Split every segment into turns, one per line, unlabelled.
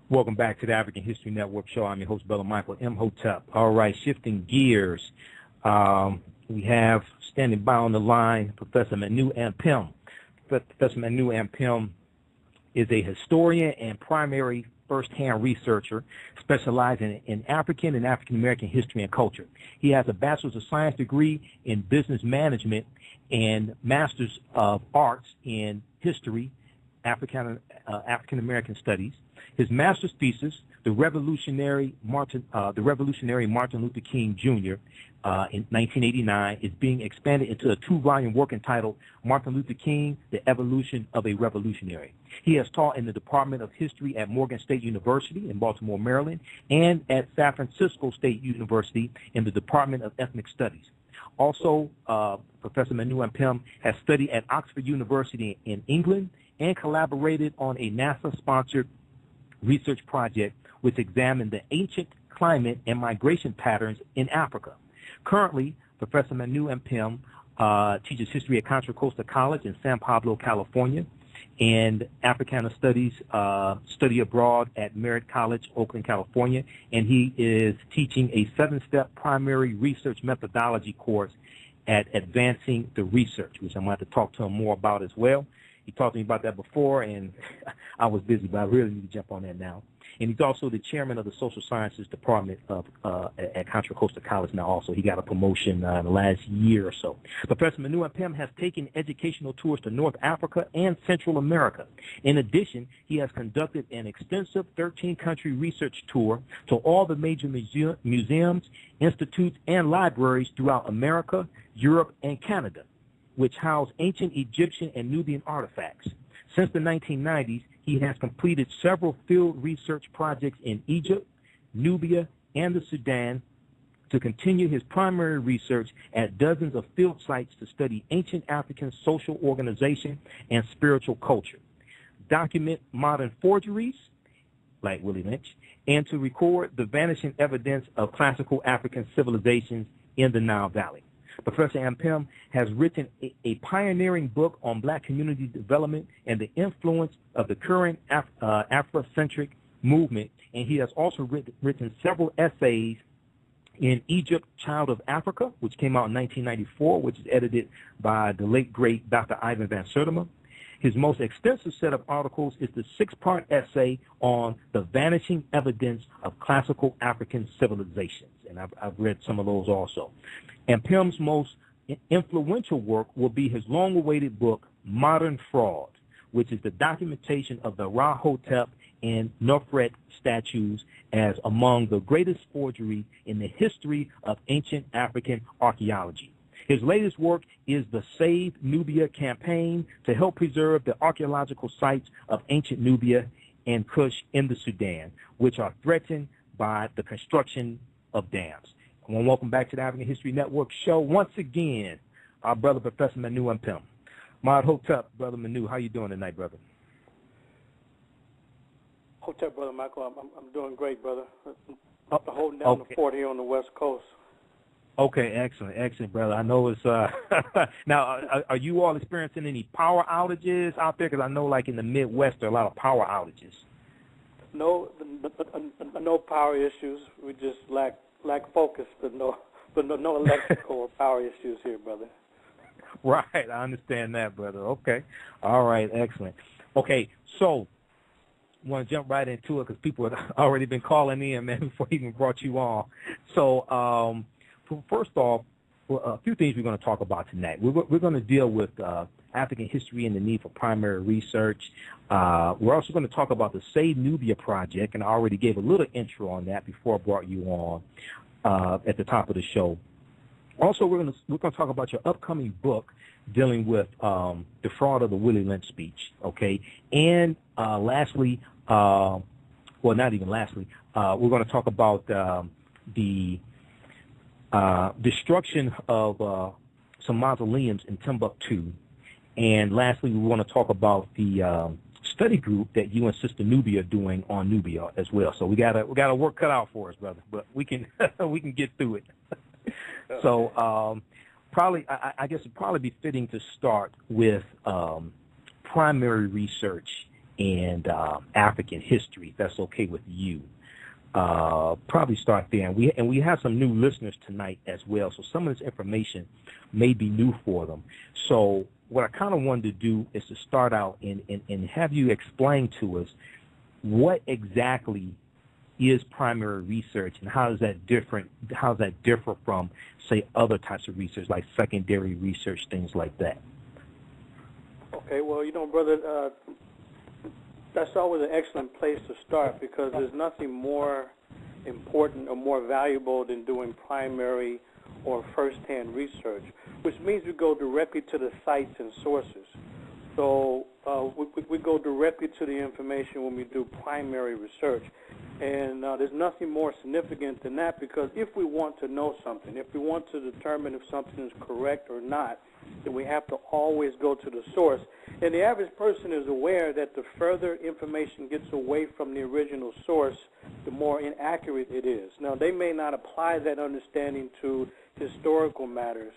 Welcome back to the African History Network show. I'm your host, Brother Michael Imhotep. All right, shifting gears. We have standing by on the line Professor Manu Ampim. Professor Manu Ampim is a historian and primary first-hand researcher specializing in African and African-American history and culture. He has a Bachelor's of Science degree in Business Management and Master's of Arts in History, African-American Studies. His master's thesis, the Revolutionary Martin Luther King Jr. In 1989, is being expanded into a 2-volume work entitled Martin Luther King, The Evolution of a Revolutionary. He has taught in the Department of History at Morgan State University in Baltimore, Maryland, and at San Francisco State University in the Department of Ethnic Studies. Also, Professor Manu Ampim has studied at Oxford University in England and collaborated on a NASA-sponsored research project which examined the ancient climate and migration patterns in Africa. Currently, Professor Manu Ampim teaches history at Contra Costa College in San Pablo, California, and Africana Studies study abroad at Merritt College, Oakland, California, and he is teaching a 7-step primary research methodology course at Advancing the Research, which I'm going to have to talk to him more about as well. He talked to me about that before, and I was busy, but I really need to jump on that now. And he's also the chairman of the Social Sciences Department at Contra Costa College now also. He got a promotion in the last year or so. Professor Manu Ampim has taken educational tours to North Africa and Central America. In addition, he has conducted an extensive 13-country research tour to all the major museums, institutes, and libraries throughout America, Europe, and Canada, which house ancient Egyptian and Nubian artifacts. Since the 1990s, he has completed several field research projects in Egypt, Nubia, and the Sudan to continue his primary research at dozens of field sites to study ancient African social organization and spiritual culture, document modern forgeries, like Willie Lynch, and to record the vanishing evidence of classical African civilizations in the Nile Valley. Professor Ampim has written a pioneering book on black community development and the influence of the current Afrocentric movement, and he has also written several essays in Egypt, Child of Africa, which came out in 1994, which is edited by the late, great Dr. Ivan Van Sertima. His most extensive set of articles is the 6-part essay on the vanishing evidence of classical African civilizations, and I've read some of those also. Ampim's most influential work will be his long-awaited book, Modern Fraud, which is the documentation of the Ra-Hotep and Nofret statues as among the greatest forgery in the history of ancient African archaeology. His latest work is the Save Nubia campaign to help preserve the archaeological sites of ancient Nubia and Kush in the Sudan, which are threatened by the construction of dams. I want to welcome back to the African History Network show once again our brother Professor Manu Ampim. Mod Hotep, Brother Manu, how you doing tonight, brother?
Hotep, Brother Michael, I'm doing great, brother. Holding down the fort here on the West Coast.
Okay, excellent, brother. I know it's now. Are you all experiencing any power outages out there? Because I know, like in the Midwest, there are a lot of power outages.
No power issues. We just lack focus, but no electrical or power issues here, brother.
Right, I understand that, brother. Okay, all right, excellent. Okay, so I want to jump right into it because people have already been calling in, man, before I even brought you on. So first off, a few things we're going to talk about tonight. We're going to deal with African history and the need for primary research. We're also going to talk about the Save Nubia project, and I already gave a little intro on that before I brought you on at the top of the show. Also, we're going to talk about your upcoming book dealing with the fraud of the Willie Lynch speech, okay? And lastly, well, not even lastly, we're going to talk about the destruction of some mausoleums in Timbuktu. And lastly, we want to talk about the study group that you and Sister Nubia are doing on Nubia as well. So we got a work cut out for us, brother, but we can get through it. So probably, I guess it'd probably be fitting to start with primary research and African history, if that's okay with you. Probably start there. And we have some new listeners tonight as well, so some of this information may be new for them. So what I kind of wanted to do is to start out and have you explain to us what exactly is primary research, and how does that differ from, say, other types of research like secondary research, things like that?
Okay, well, brother, that's always an excellent place to start, because there's nothing more important or more valuable than doing primary or first-hand research, which means we go directly to the sites and sources. So we go directly to the information when we do primary research. And there's nothing more significant than that, because if we want to know something, if we want to determine if something is correct or not, then we have to always go to the source. And the average person is aware that the further information gets away from the original source, the more inaccurate it is. Now, they may not apply that understanding to historical matters,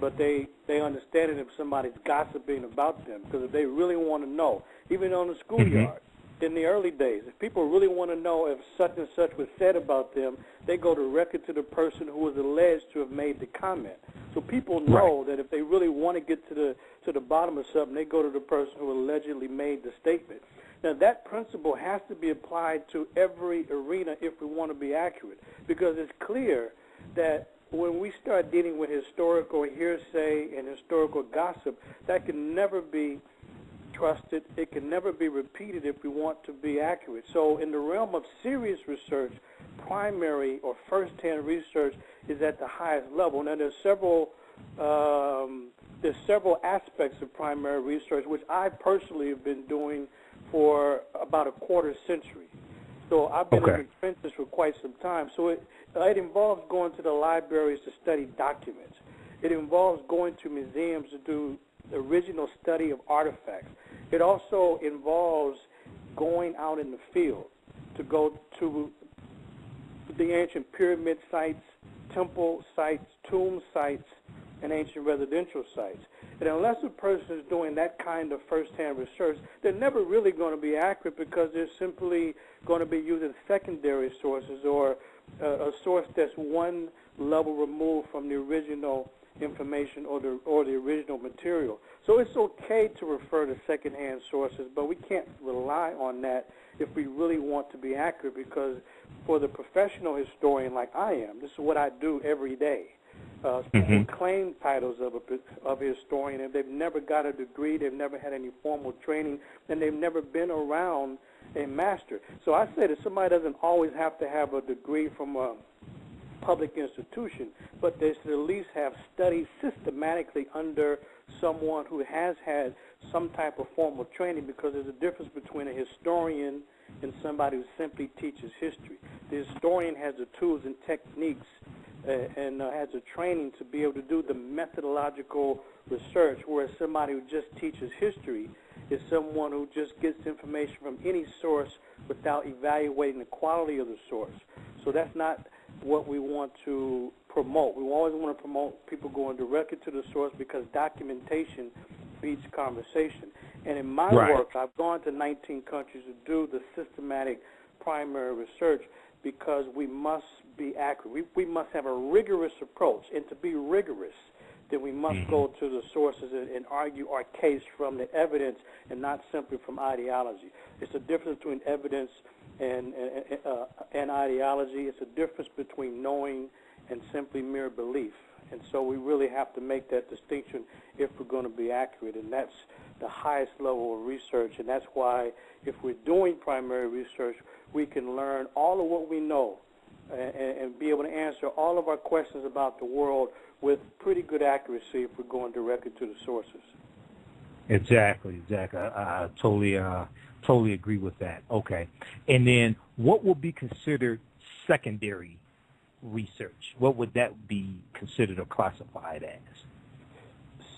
but they understand it if somebody's gossiping about them, because if they really want to know, even on the schoolyard, in the early days, if people really want to know if such and such was said about them, they go directly to the person who was alleged to have made the comment. So people know that if they really want to get to the bottom of something, they go to the person who allegedly made the statement. Now, that principle has to be applied to every arena if we want to be accurate, because it's clear that when we start dealing with historical hearsay and historical gossip, that can never be trusted. It can never be repeated if we want to be accurate. So in the realm of serious research, primary or first-hand research is at the highest level. Now, there's several aspects of primary research, which I personally have been doing for about a quarter century. So I've been in the trenches for quite some time. So it involves going to the libraries to study documents. It involves going to museums to do original study of artifacts. It also involves going out in the field to go to the ancient pyramid sites, temple sites, tomb sites, and ancient residential sites. And unless a person is doing that kind of first-hand research, they're never really going to be accurate, because they're simply going to be using secondary sources, or a source that's one level removed from the original information or the original material. So it's okay to refer to secondhand sources, but we can't rely on that if we really want to be accurate, because for the professional historian like I am, this is what I do every day. People claim titles of a historian, and they've never got a degree, they've never had any formal training, and they've never been around a master. So I say that somebody doesn't always have to have a degree from a public institution, but they should at least have studied systematically under someone who has had some type of formal training, because there's a difference between a historian and somebody who simply teaches history. The historian has the tools and techniques and has a training to be able to do the methodological research, whereas somebody who just teaches history is someone who just gets information from any source without evaluating the quality of the source. So that's not what we want to promote. We always want to promote people going directly to the source, because documentation beats conversation. And in my work, I've gone to 19 countries to do the systematic primary research, because we must be accurate. We must have a rigorous approach, and to be rigorous, then we must go to the sources and argue our case from the evidence and not simply from ideology. It's a difference between evidence and ideology. It's a difference between knowing and simply mere belief. And so we really have to make that distinction if we're going to be accurate, and that's the highest level of research. And that's why if we're doing primary research, we can learn all of what we know and be able to answer all of our questions about the world with pretty good accuracy if we're going directly to the sources.
Exactly. I totally agree with that. Okay. And then what would be considered secondary research? What would that be considered or classified as?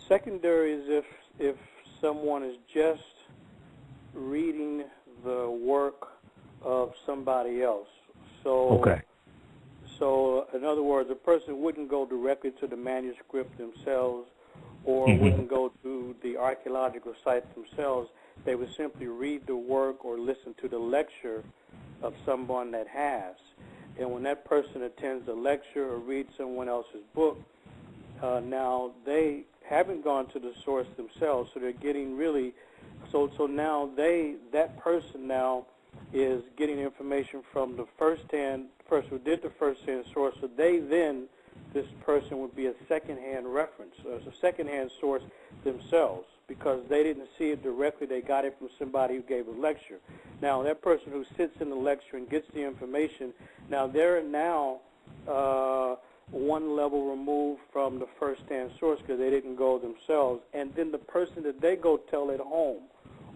Secondary is if someone is just reading the work of somebody else. So in other words, a person wouldn't go directly to the manuscript themselves, or wouldn't go to the archaeological sites themselves. They would simply read the work or listen to the lecture of someone that has. And when that person attends a lecture or reads someone else's book, now they haven't gone to the source themselves, so they're getting really, so now that person now is getting information from the person who did the first-hand source, so this person would be a second-hand reference, or a second-hand source themselves, because they didn't see it directly. They got it from somebody who gave a lecture. Now, that person who sits in the lecture and gets the information, now they're one level removed from the first-hand source because they didn't go themselves. And then the person that they go tell at home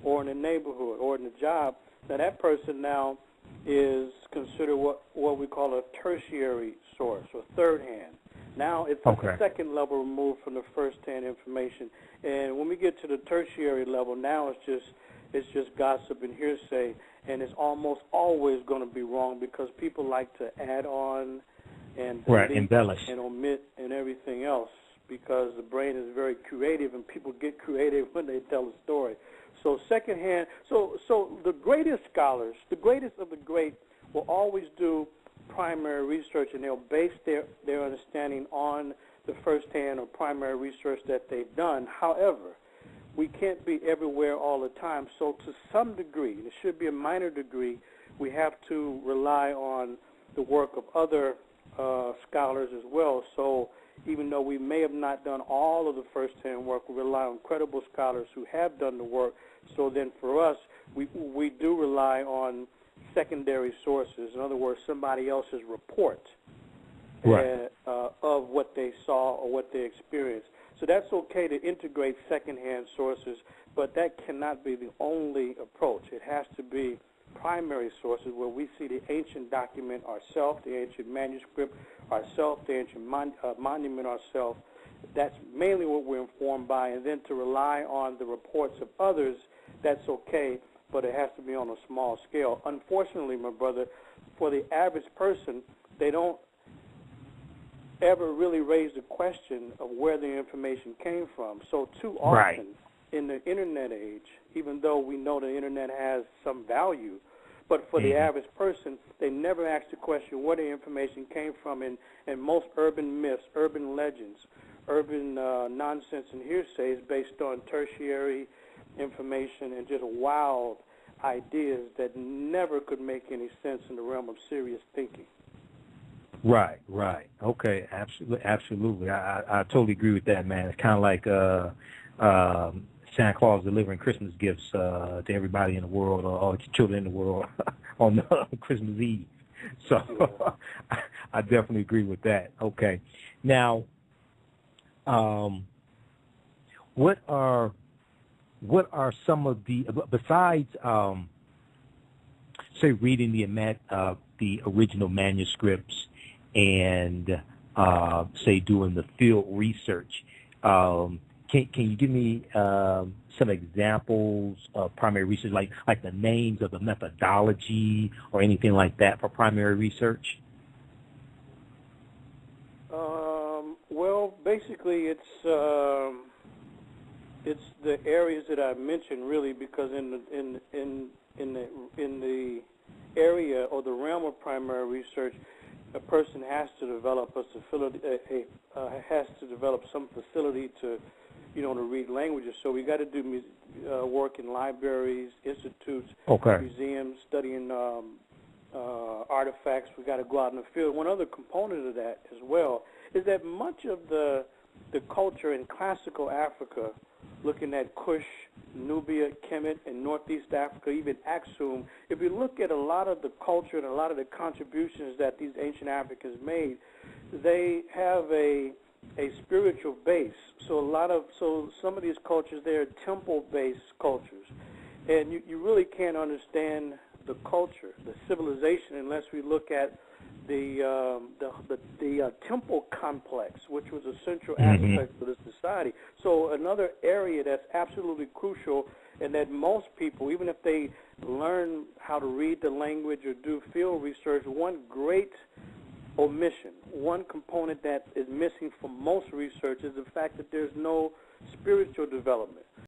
or in the neighborhood or in the job, now that person now is considered what we call a tertiary source or third-hand. Now it's a second level removed from the first-hand information. And when we get to the tertiary level, now it's just gossip and hearsay, and it's almost always going to be wrong because people like to add on and
embellish
and omit and everything else because the brain is very creative and people get creative when they tell a story. So secondhand, so the greatest scholars, the greatest of the great, will always do primary research, and they'll base their understanding on the first-hand or primary research that they've done. However, we can't be everywhere all the time. So to some degree, it should be a minor degree, we have to rely on the work of other scholars as well. So even though we may have not done all of the first-hand work, we rely on credible scholars who have done the work. So then for us, we do rely on secondary sources. In other words, somebody else's report of what they saw or what they experienced. So that's okay to integrate secondhand sources, but that cannot be the only approach. It has to be primary sources where we see the ancient document ourselves, the ancient manuscript ourselves, the ancient monument ourselves. That's mainly what we're informed by, and then to rely on the reports of others, that's okay, but it has to be on a small scale. Unfortunately, my brother, for the average person, they don't ever really raise the question of where the information came from. So too often in the Internet age, even though we know the Internet has some value, but for the average person, they never ask the question where the information came from. And most urban myths, urban legends, urban nonsense and hearsay is based on tertiary information and just wild ideas that never could make any sense in the realm of serious thinking.
Right. Okay, absolutely. I totally agree with that, man. It's kind of like Santa Claus delivering Christmas gifts to everybody in the world, or all the children in the world on Christmas Eve. So I definitely agree with that. Okay. Now, what are some of the, besides say reading the original manuscripts and say doing the field research, can you give me some examples of primary research, like the names of the methodology or anything like that for primary research?
Well, basically, it's the areas that I mentioned, really, because in the area or the realm of primary research, a person has to develop has to develop some facility to read languages. So we got to do work in libraries, institutes, museums, studying artifacts. We got to go out in the field. One other component of that as well is that much of the culture in classical Africa, looking at Kush, Nubia, Kemet, and Northeast Africa, even Aksum, if you look at a lot of the culture and a lot of the contributions that these ancient Africans made, they have a spiritual base. So some of these cultures, they're temple-based cultures. And you really can't understand the culture, the civilization, unless we look at the temple complex, which was a central aspect of the society. So another area that's absolutely crucial, and that most people, even if they learn how to read the language or do field research, one great omission, one component that is missing from most research is the fact that there's no spiritual development.